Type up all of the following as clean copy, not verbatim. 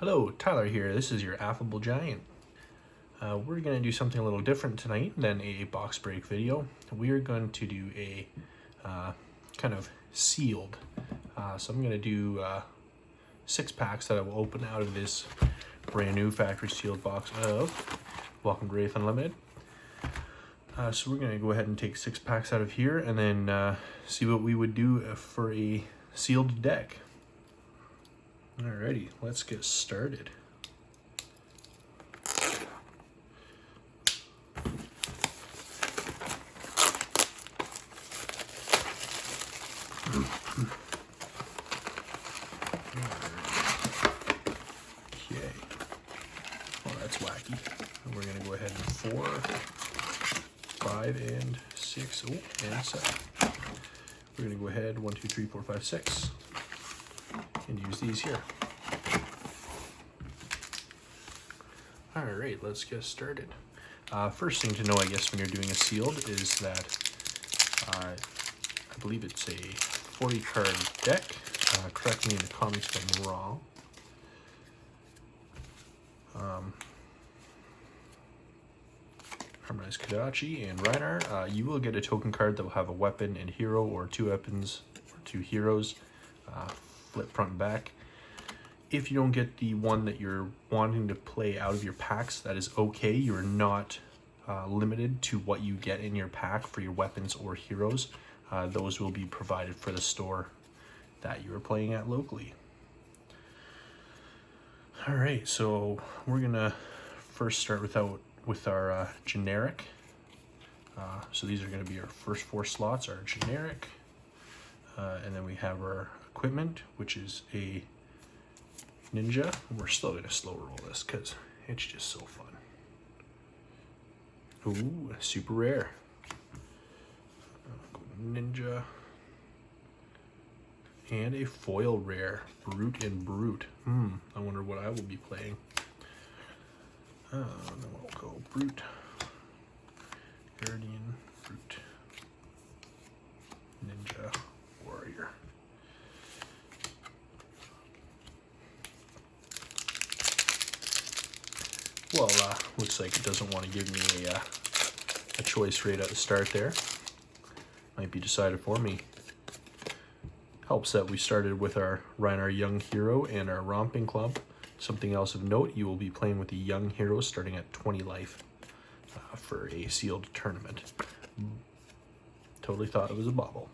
Hello, Tyler here. This is your Affable Giant. We're going to do something a little different tonight than a box break video. We are going to do a kind of sealed. So I'm going to do 6 packs that I will open out of this brand new factory sealed box of Welcome to Wraith Unlimited. So we're going to go ahead and take 6 packs out of here and then see what we would do for a sealed deck. Alrighty, let's get started. Okay. Well, that's wacky. And we're gonna go ahead and 4, 5, and 6. Oh, and 7. We're gonna go ahead 1, 2, 3, 4, 5, 6. And use these here. Alright, let's get started. First thing to know, I guess, when you're doing a sealed is that I believe it's a 40 card deck. Correct me in the comments if I'm wrong. Harmonized Kodachi and Reinar. You will get a token card that will have a weapon and hero, or 2 weapons or 2 heroes. Flip front and back. If you don't get the one that you're wanting to play out of your packs, that is okay. You're not limited to what you get in your pack for your weapons or heroes. Those will be provided for the store that you are playing at locally. Alright, so we're gonna first start with our generic. So these are gonna be our first 4 slots, our generic. And then we have our equipment, which is a ninja. We're still going to slow roll this because it's just so fun. Ooh, super rare. Ninja. And a foil rare, Brute and Brute. I wonder what I will be playing. Then we'll go Brute, Guardian, Brute, Ninja, Warrior. Well, looks like it doesn't want to give me a choice right at the start there. Might be decided for me. Helps that we started with our Reinar Young Hero and our Romping Club. Something else of note, you will be playing with the Young Hero starting at 20 life for a sealed tournament. Totally thought it was a bauble.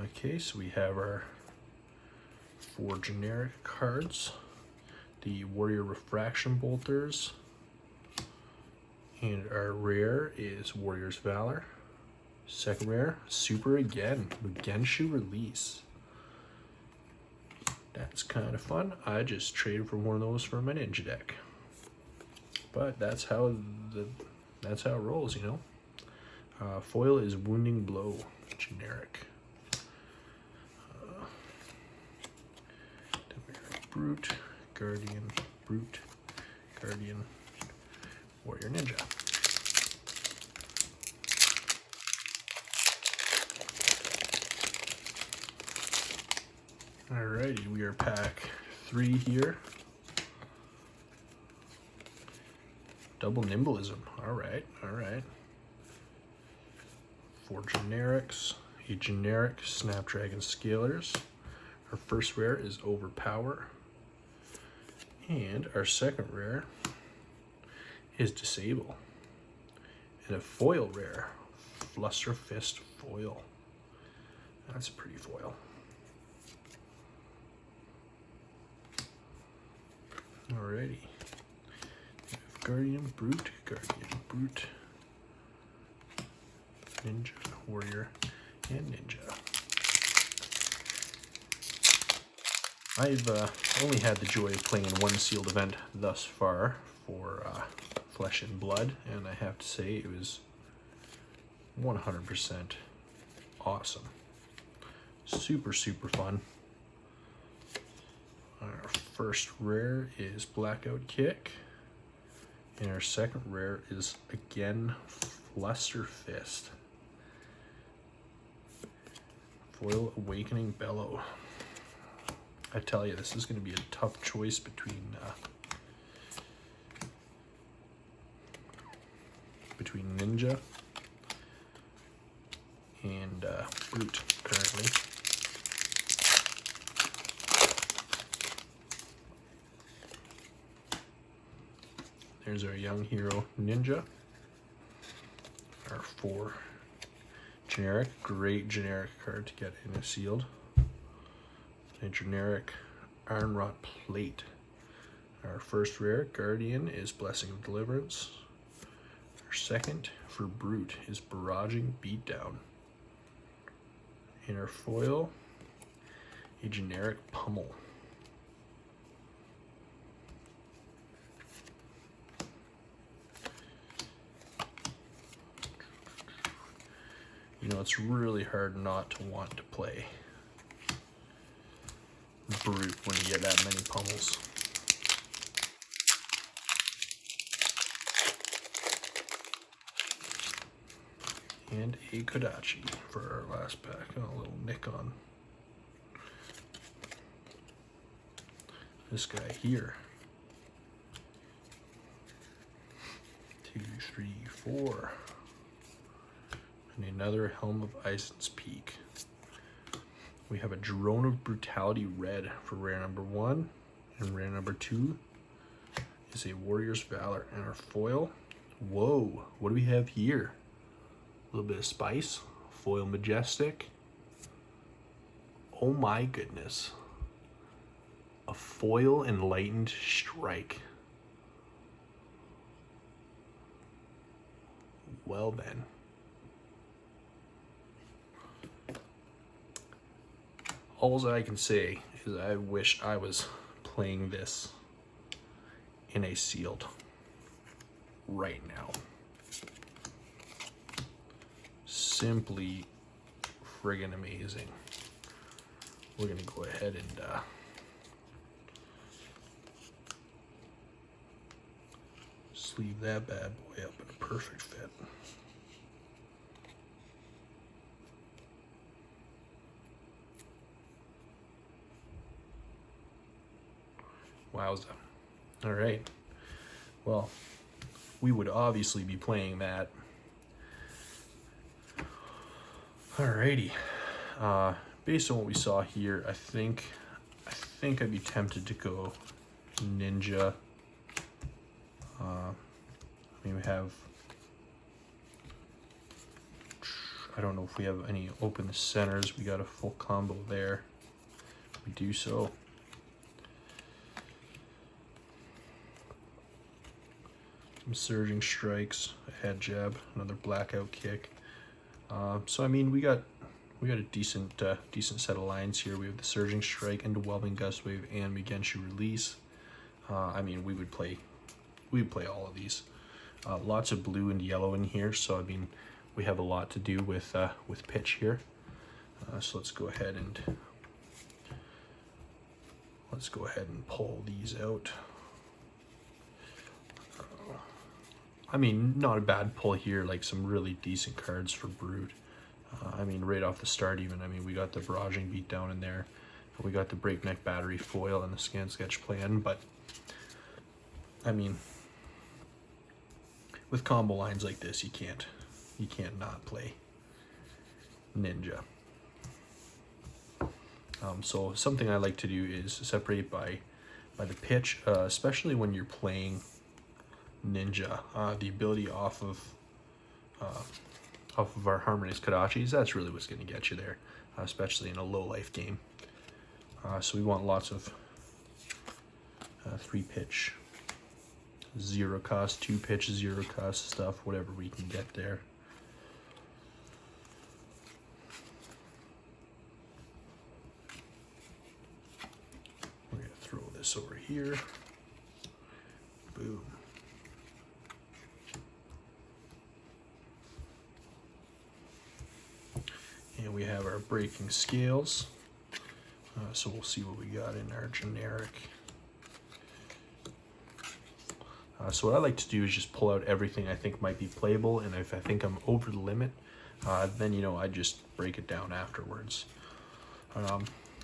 Okay, so we have our 4 generic cards, the Warrior Refraction Bolters, and our rare is Warrior's Valor. Second rare, super again, Genshu Release. That's kind of fun. I just traded for one of those for my ninja deck, but that's how it rolls, you know. Foil is Wounding Blow, generic. Brute, Guardian, Brute, Guardian, Warrior Ninja. Alrighty, we are pack 3 here. Double Nimblism. Alright, alright. 4 generics, a generic Snapdragon Scalers. Our first rare is Overpower. And our second rare is Disable. And a foil rare, Fluster Fist Foil. That's a pretty foil. Alrighty. We have Guardian, Brute, Ninja, Warrior, and Ninja. I've only had the joy of playing in one sealed event thus far for Flesh and Blood, and I have to say it was 100% awesome. Super, super fun. Our first rare is Blackout Kick, and our second rare is, again, Fluster Fist. Foil Awakening Bellow. I tell you, this is going to be a tough choice between Ninja and Brute currently. There's our young hero Ninja. Our 4 generic, great generic card to get in a sealed. A generic Iron Rot Plate. Our first rare Guardian is Blessing of Deliverance. Our second for Brute is Barraging Beatdown. In our foil, a generic Pummel. You know, it's really hard not to want to play Brute when you get that many pummels. And a Kodachi for our last pack. Oh, a little nick on this guy here. 2, 3, 4. And another Helm of Isen's Peak. We have a Drone of Brutality Red for rare number 1, and rare number 2 is a Warrior's Valor. And our foil, whoa, what do we have here? A little bit of spice, foil Majestic. Oh my goodness. A foil Enlightened Strike. Well then. All I can say is I wish I was playing this in a sealed right now. Simply friggin' amazing. We're gonna go ahead and sleeve that bad boy up in a perfect fit. Wowza. All right. Well, we would obviously be playing that. Alrighty. Based on what we saw here, I think I'd be tempted to go Ninja. I mean, we have, I don't know if we have any open centers. We got a full combo there. We do so. Some surging strikes, a head jab, another blackout kick. So I mean, we got a decent set of lines here. We have the surging strike, underwhelming gust wave, and Mugenshi release. I mean, we would play all of these. Lots of blue and yellow in here, so I mean, we have a lot to do with pitch here. So let's go ahead and pull these out. I mean, not a bad pull here, like some really decent cards for Brute. I mean, right off the start even, I mean, we got the Barraging Beatdown in there. We got the Breakneck Battery foil and the Scan Sketch plan, but I mean, with combo lines like this, you can't not play Ninja. So something I like to do is separate by the pitch, especially when you're playing Ninja. The ability off of our Harmonious Kodachis, that's really what's going to get you there, especially in a low life game. So we want lots of 3-pitch, 0 cost, 2-pitch, 0 cost stuff, whatever we can get there. We're going to throw this over here. Boom. And we have our breaking scales. So we'll see what we got in our generic. So what I like to do is just pull out everything I think might be playable, and if I think I'm over the limit, then, you know, I just break it down afterwards.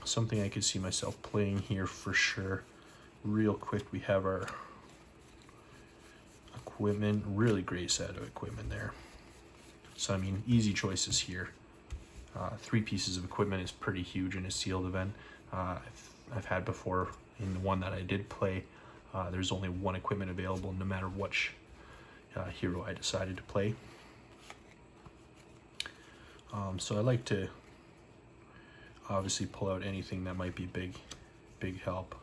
something I could see myself playing here for sure. Real quick, we have our equipment. Really great set of equipment there. So I mean, easy choices here. 3 pieces of equipment is pretty huge in a sealed event. I've had before in the one that I did play, there's only 1 equipment available no matter which hero I decided to play. So I like to obviously pull out anything that might be big help.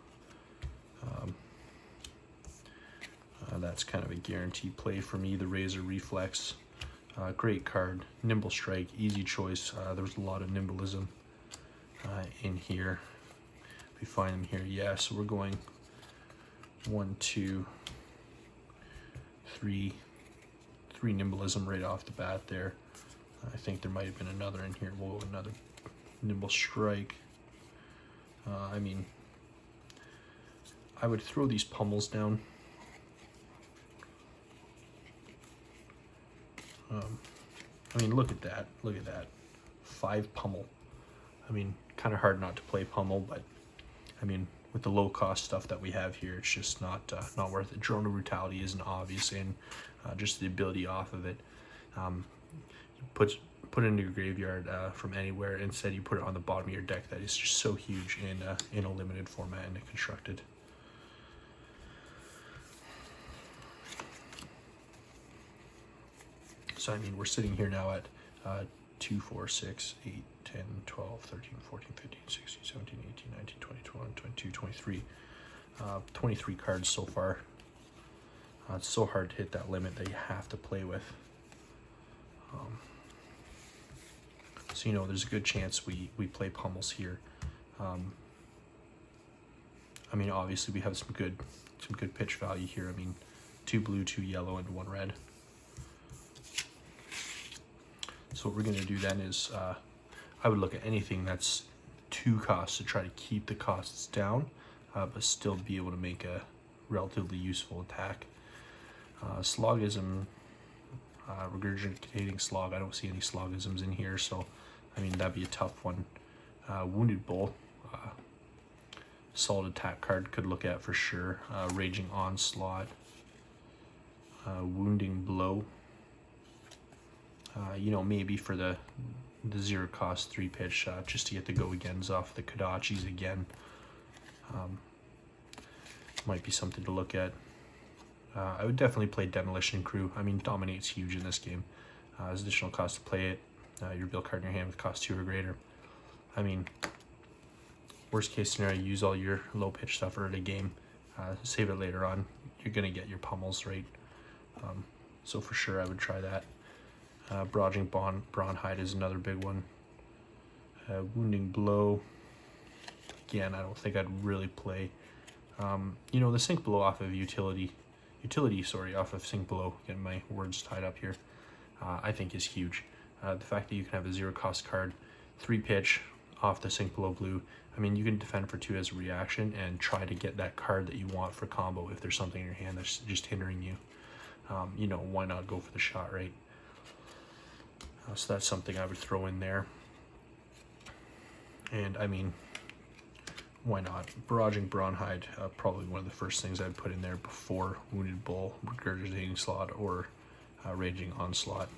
That's kind of a guaranteed play for me. The Razor Reflex, great card. Nimble Strike, easy choice. There's a lot of nimblism in here. We find them here. Yeah, so we're going 1, 2, 3 nimblism right off the bat there. I think there might have been another in here. Whoa, another Nimble Strike. I mean, I would throw these pummels down. I mean, look at that. Look at that. 5 pummel. I mean, kind of hard not to play pummel, but I mean, with the low cost stuff that we have here, it's just not worth it. Drone of Brutality isn't obvious, and just the ability off of it. Put it into your graveyard from anywhere. Instead, you put it on the bottom of your deck. That is just so huge in a limited format and a constructed. So I mean, we're sitting here now at 2, 4, 6, 8, 10, 12, 13, 14, 15, 16, 17, 18, 19, 20, 21, 22, 23. 23 cards so far. It's so hard to hit that limit that you have to play with. So you know, there's a good chance we play pummels here. I mean, obviously we have some good pitch value here. I mean, 2 blue, 2 yellow, and 1 red. So what we're going to do then is I would look at anything that's 2 costs to try to keep the costs down, but still be able to make a relatively useful attack. Slogism, regurgitating slog. I don't see any slogisms in here, so I mean, that'd be a tough one. Wounded Bull, solid attack card, could look at for sure. Raging Onslaught, Wounding Blow. You know, maybe for the 0 cost 3 pitch, just to get the go agains off the Kodachis again. Might be something to look at. I would definitely play Demolition Crew. I mean, Dominate's huge in this game. As additional cost to play it. Your build card in your hand with cost 2 or greater. I mean, worst case scenario, use all your low pitch stuff early game. Save it later on. You're gonna get your pummels, right? So for sure, I would try that. Brooding Brawnhide is another big one. Wounding Blow. Again, I don't think I'd really play. You know, the Sink Blow off of utility, off of Sink Blow. Getting my words tied up here. I think is huge. The fact that you can have a 0 cost card, 3 pitch off the Sink Below Blue. I mean, you can defend for 2 as a reaction and try to get that card that you want for combo if there's something in your hand that's just hindering you. You know, why not go for the shot, right? So that's something I would throw in there. And I mean, why not? Barraging Brawnhide, probably one of the first things I'd put in there before Wounded Bull, Regurgitating Slot, or Raging Onslaught.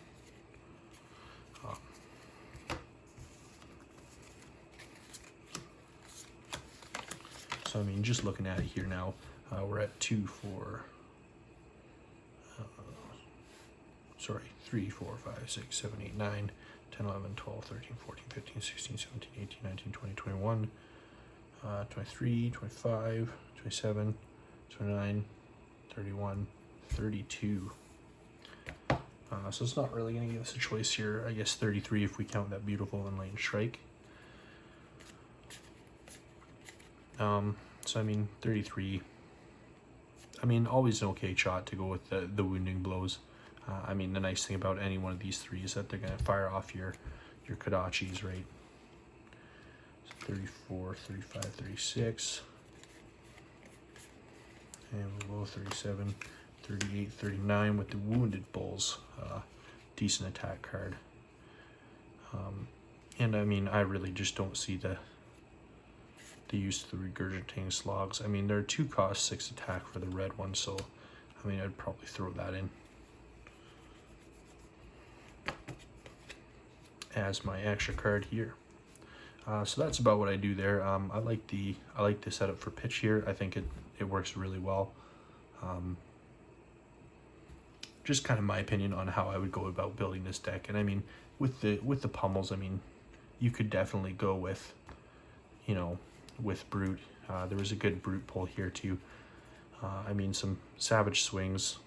So I mean, just looking at it here now, we're at 3, 4, 5, 6, 7, 8, 9, 10, 11, 12, 13, 14, 15, 16, 17, 18, 19, 20, 21, 23, 25, 27, 29, 31, 32. So it's not really going to give us a choice here. I guess 33 if we count that beautiful Enlightened Strike. So I mean, 33. I mean, always an okay shot to go with the Wounding Blows. I mean, the nice thing about any one of these 3 is that they're going to fire off your Kodachis, right? So 34, 35, 36. And we'll go 37, 38, 39 with the Wounded Bulls. Decent attack card. And I mean, I really just don't see the use of the regurgitating slogs. I mean, they're 2 cost, 6 attack for the red one, so I mean, I'd probably throw that in as my extra card here. So that's about what I do there. I like the setup for pitch here. I think it works really well. Just kind of my opinion on how I would go about building this deck. And I mean, with the pummels, I mean, you could definitely go with, you know, with Brute. There was a good Brute pull here too. I mean, some Savage Swings.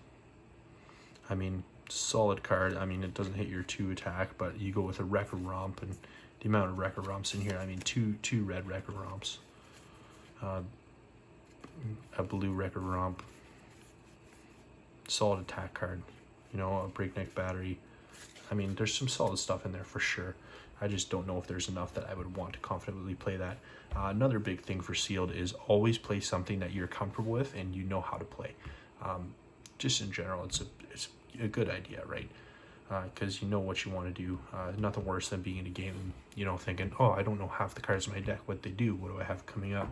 I mean, solid card. I mean, it doesn't hit your 2 attack, but you go with a Wrecker Romp, and the amount of Wrecker Romps in here, I mean, two red Wrecker Romps, a blue Wrecker Romp, solid attack card, you know, a Breakneck Battery. I mean, there's some solid stuff in there for sure. I just don't know if there's enough that I would want to confidently play that. Another big thing for sealed is always play something that you're comfortable with and you know how to play. Just in general, it's a good idea, right? Because you know what you want to do. Nothing worse than being in a game and, you know, thinking, oh, I don't know half the cards in my deck, what they do, what do I have coming up?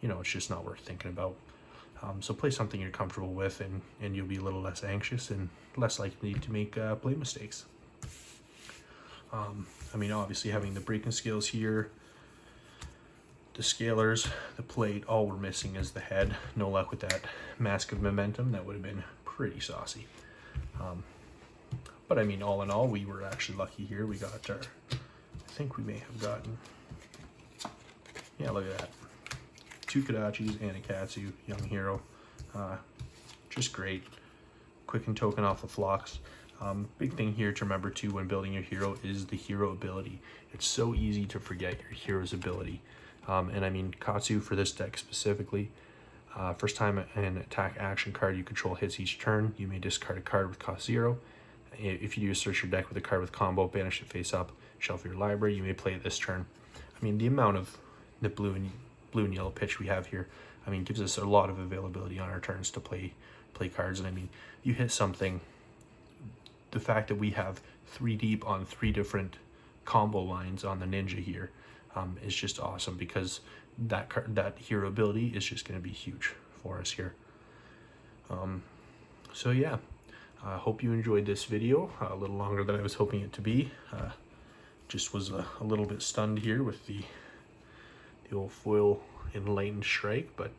You know, it's just not worth thinking about. So play something you're comfortable with, and you'll be a little less anxious and less likely to make play mistakes. I mean, obviously having the breaking scales here, the scalers, the plate, all we're missing is the head. No luck with that Mask of Momentum. That would have been pretty saucy. But I mean, all in all, we were actually lucky here. We got our, I think we may have gotten, yeah, look at that. 2 Kodachis and a Katsu, Young Hero. Just great. Quicken token off the Phlox. Big thing here to remember too when building your hero is the hero ability. It's so easy to forget your hero's ability. And I mean, Katsu for this deck specifically, first time an attack action card you control hits each turn, you may discard a card with cost 0. If you do search your deck with a card with combo, banish it face up, shelf your library, you may play it this turn. I mean, the amount of the blue and yellow pitch we have here, I mean, gives us a lot of availability on our turns to play cards. And I mean, you hit something, the fact that we have 3 deep on 3 different combo lines on the Ninja here is just awesome, because that hero ability is just going to be huge for us here. So yeah, I hope you enjoyed this video. A little longer than I was hoping it to be. Just was a little bit stunned here with the old foil Enlightened Strike, but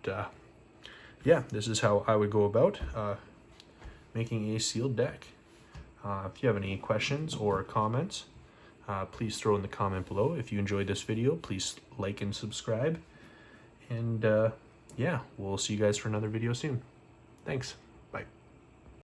yeah, this is how I would go about making a sealed deck. If you have any questions or comments, please throw in the comment below. If you enjoyed this video, please like and subscribe. And yeah, we'll see you guys for another video soon. Thanks.